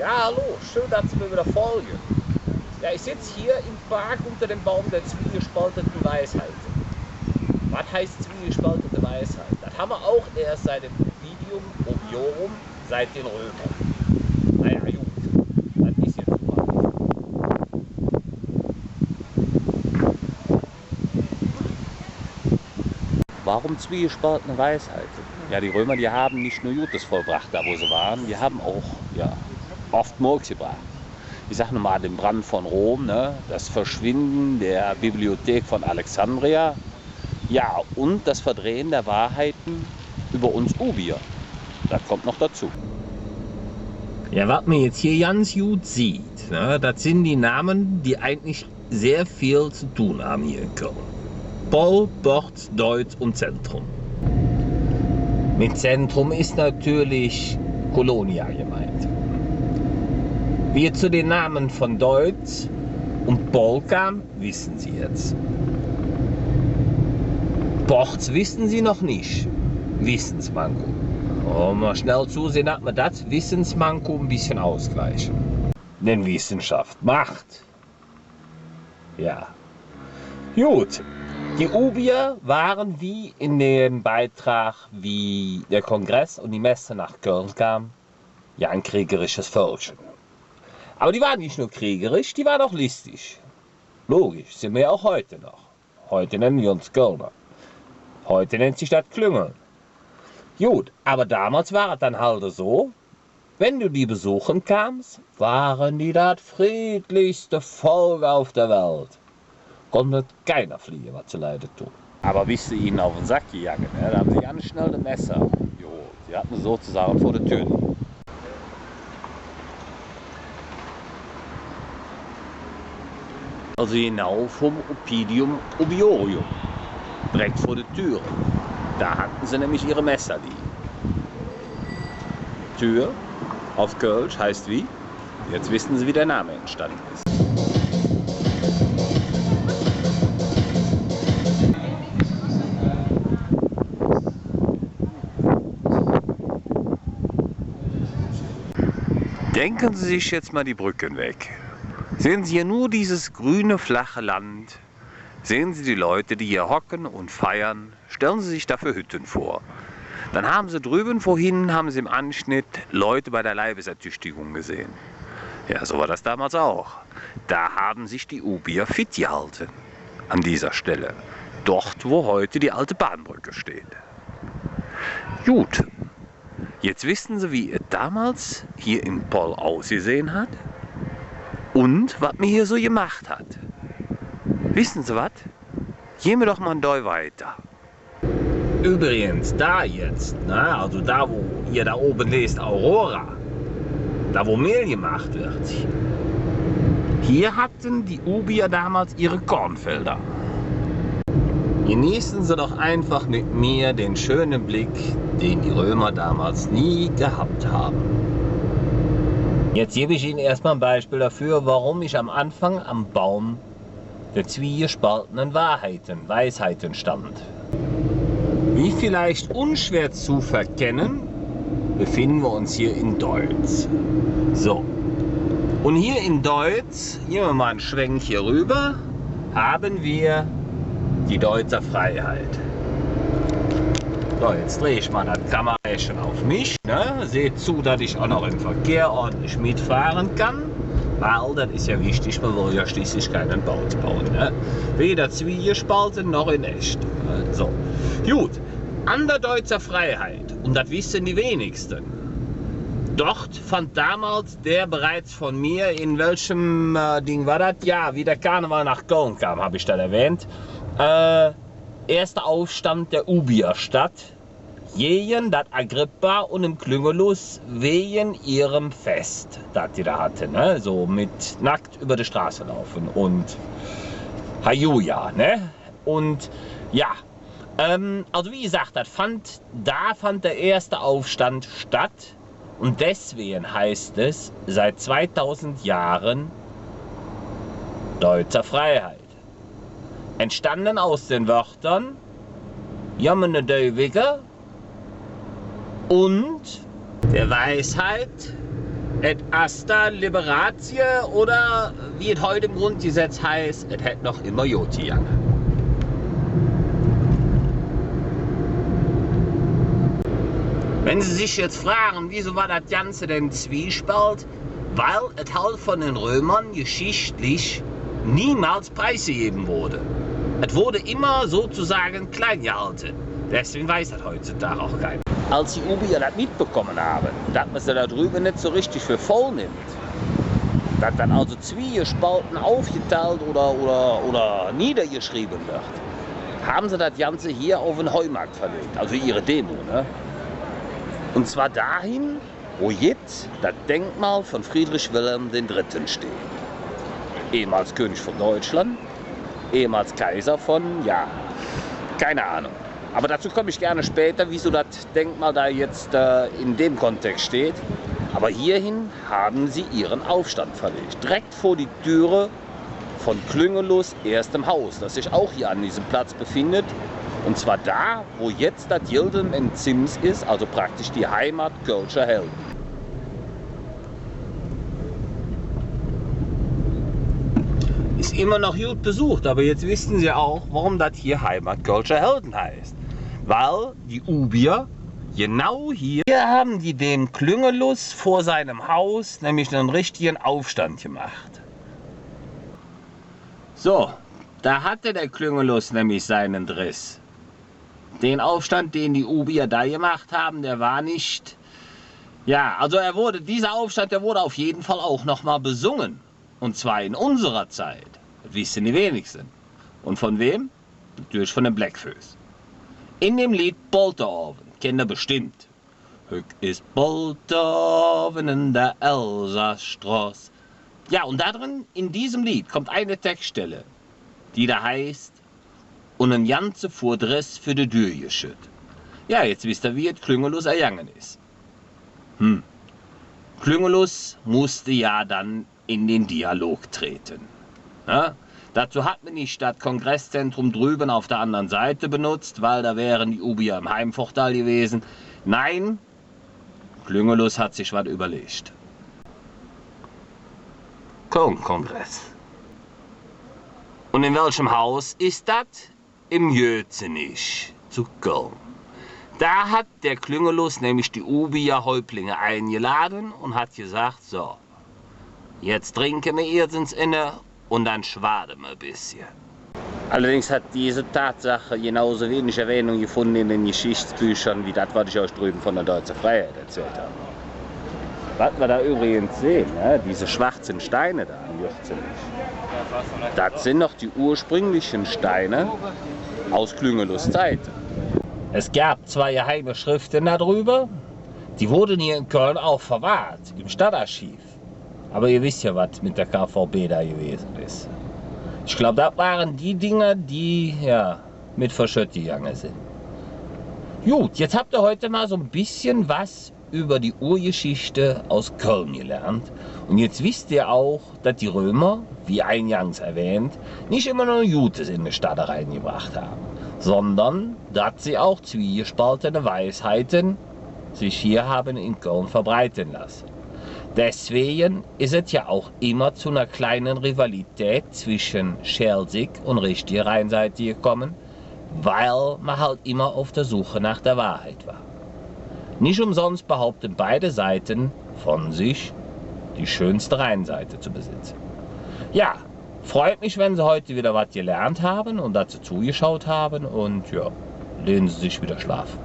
Ja, hallo, schön, dass Sie mir wieder folgen. Ja, ich sitze hier im Park unter dem Baum der zwiegespalteten Weisheiten. Was heißt zwiegespaltete Weisheit? Das haben wir auch erst seit dem Ovidium, Oviorum, seit den Römern. Naja, gut, das ist jetzt mal. Warum zwiegespaltene Weisheiten? Ja, die Römer, die haben nicht nur Gutes vollbracht, da wo sie waren, die haben auch oft Murks gebracht. Ich sage nur mal den Brand von Rom, ne? Das Verschwinden der Bibliothek von Alexandria, ja, und das Verdrehen der Wahrheiten über uns Ubier. Das kommt noch dazu. Ja, was man jetzt hier ganz gut sieht, ne? Das sind die Namen, die eigentlich sehr viel zu tun haben hier in Köln. Pol, Port, Deutz und Zentrum. Mit Zentrum ist natürlich Kolonia gemeint. Wie es zu den Namen von Deutz und Pol kam, wissen Sie jetzt. Ports wissen Sie noch nicht. Wissensmanko. Mal schnell zusehen, dass wir das Wissensmanko ein bisschen ausgleichen. Denn Wissenschaft macht. Ja. Gut. Die Ubier waren wie in dem Beitrag, wie der Kongress und die Messe nach Köln kam, ja ein kriegerisches Völkchen. Aber die waren nicht nur kriegerisch, die waren auch listig. Logisch, sind wir ja auch heute noch. Heute nennen wir uns Kölner. Heute nennt sich das Klüngeln. Gut, aber damals war es dann halt so, wenn du die besuchen kamst, waren die das friedlichste Volk auf der Welt. Konnte keiner fliehen, was zu leiden tun. Aber bis sie ihnen auf den Sack gegangen, da haben sie ganz schnell das Messer geholt. Sie hatten es sozusagen vor der Tür. Also genau vom Ovidium Oviorium, direkt vor der Tür. Da hatten sie nämlich ihre Messer liegen. Tür auf Kölsch heißt wie? Jetzt wissen Sie, wie der Name entstanden ist. Denken Sie sich jetzt mal die Brücken weg. Sehen Sie hier nur dieses grüne, flache Land. Sehen Sie die Leute, die hier hocken und feiern. Stellen Sie sich dafür Hütten vor. Dann haben Sie drüben vorhin, haben Sie im Anschnitt Leute bei der Leibesertüchtigung gesehen. Ja, so war das damals auch. Da haben sich die Ubier fit gehalten. An dieser Stelle. Dort, wo heute die alte Bahnbrücke steht. Gut. Jetzt wissen Sie, wie es damals hier in Pol ausgesehen hat und was mir hier so gemacht hat. Wissen Sie was? Gehen wir doch mal ein Deu weiter. Übrigens, da jetzt, ne, also da, wo ihr da oben lest, Aurora, da wo Mehl gemacht wird, hier hatten die Ubier damals ihre Kornfelder. Genießen Sie doch einfach mit mir den schönen Blick, den die Römer damals nie gehabt haben. Jetzt gebe ich Ihnen erstmal ein Beispiel dafür, warum ich am Anfang am Baum der zwiegespaltenen Weisheiten stand. Wie vielleicht unschwer zu verkennen, befinden wir uns hier in Deutz. So, und hier in Deutz, gehen wir mal einen Schwenk hier rüber, haben wir die Deutzer Freiheit. So, jetzt drehe ich mal das Kamerachen auf mich. Ne? Seht zu, dass ich auch noch im Verkehr ordentlich mitfahren kann. Weil das ist ja wichtig, man will ja schließlich keinen Baut bauen. Ne? Weder zwiegespalten noch in echt. So. Gut, an der Deutzer Freiheit, und das wissen die wenigsten, dort fand damals der bereits von mir, in welchem Ding war das? Ja, wie der Karneval nach Köln kam, habe ich das erwähnt. Erster Aufstand der Ubier statt, gegen das Agrippa und im Klüngelus wegen ihrem Fest, das die da hatten, ne? So mit nackt über die Straße laufen und Halleluja, ne? Und ja, also wie gesagt, da fand der erste Aufstand statt und deswegen heißt es seit 2000 Jahren Deutzer Freiheit. Entstanden aus den Wörtern Jommene Döwige und der Weisheit Et Asta Liberatie oder wie es heute im Grundgesetz heißt, es hätte noch immer Joti gegangen. Wenn Sie sich jetzt fragen, wieso war das Ganze denn Zwiespalt? Weil es halt von den Römern geschichtlich niemals preisgegeben wurde. Es wurde immer sozusagen klein gehalten. Deswegen weiß das heutzutage auch keiner. Als die Ubier das mitbekommen haben, dass man sie da drüben nicht so richtig für voll nimmt, dass dann also Zwiespalten aufgeteilt oder niedergeschrieben wird, haben sie das Ganze hier auf den Heumarkt verlegt, also ihre Demo. Ne? Und zwar dahin, wo jetzt das Denkmal von Friedrich Wilhelm III. Steht. Ehemals König von Deutschland, ehemals Kaiser von, ja, keine Ahnung. Aber dazu komme ich gerne später, wieso das Denkmal da jetzt in dem Kontext steht. Aber hierhin haben sie ihren Aufstand verlegt. Direkt vor die Türe von Klüngelus erstem Haus, das sich auch hier an diesem Platz befindet. Und zwar da, wo jetzt das Gilden in Zims ist, also praktisch die Heimat Kölscher Helden. Ist immer noch gut besucht, aber jetzt wissen Sie auch, warum das hier Heimat Kölscher Helden heißt. Weil die Ubier genau hier haben die dem Klüngelus vor seinem Haus nämlich einen richtigen Aufstand gemacht. So, da hatte der Klüngelus nämlich seinen Driss. Den Aufstand, den die Ubier da gemacht haben, der war nicht... Ja, also dieser Aufstand, der wurde auf jeden Fall auch nochmal besungen. Und zwar in unserer Zeit. Das wissen die wenigsten. Und von wem? Natürlich von den Blackfoes. In dem Lied Bolterhoven, kennt ihr bestimmt. Höck ist Bolterhoven in der Elsassstraß. Ja, und da drin, in diesem Lied, kommt eine Textstelle, die da heißt, und ein ganze Vordress für die Tür geschütt. Ja, jetzt wisst ihr, wie es Klüngelus ergangen ist. Klüngelus musste ja dann in den Dialog treten. Ja? Dazu hat man nicht das Kongresszentrum drüben auf der anderen Seite benutzt, weil da wären die Ubier im Heimvorteil gewesen. Nein, Klüngelus hat sich was überlegt. Köln-Kongress. Und in welchem Haus ist das? Im Jötzenich zu Köln. Da hat der Klüngelus nämlich die Ubier-Häuptlinge eingeladen und hat gesagt, so, jetzt trinken wir erstens inne und dann schwaden wir ein bisschen. Allerdings hat diese Tatsache genauso wenig Erwähnung gefunden in den Geschichtsbüchern, wie das, was ich euch drüben von der Deutschen Freiheit erzählt habe. Was wir da übrigens sehen, ne, diese schwarzen Steine da am Jötzenich, das sind noch die ursprünglichen Steine aus Klüngelus Zeit. Es gab zwei geheime Schriften darüber, die wurden hier in Köln auch verwahrt, im Stadtarchiv. Aber ihr wisst ja, was mit der KVB da gewesen ist. Ich glaube, das waren die Dinger, die ja mit verschütt gegangen sind. Gut, jetzt habt ihr heute mal so ein bisschen was über die Urgeschichte aus Köln gelernt. Und jetzt wisst ihr auch, dass die Römer, wie eingangs erwähnt, nicht immer nur Gutes in die Stadt reingebracht haben, sondern dass sie auch zwiegespaltene Weisheiten sich hier haben in Köln verbreiten lassen. Deswegen ist es ja auch immer zu einer kleinen Rivalität zwischen Schelsig und richtiger Rheinseite gekommen, weil man halt immer auf der Suche nach der Wahrheit war. Nicht umsonst behaupten beide Seiten von sich, die schönste Rheinseite zu besitzen. Ja, freut mich, wenn Sie heute wieder was gelernt haben und dazu zugeschaut haben und ja, lehnen Sie sich wieder schlafen.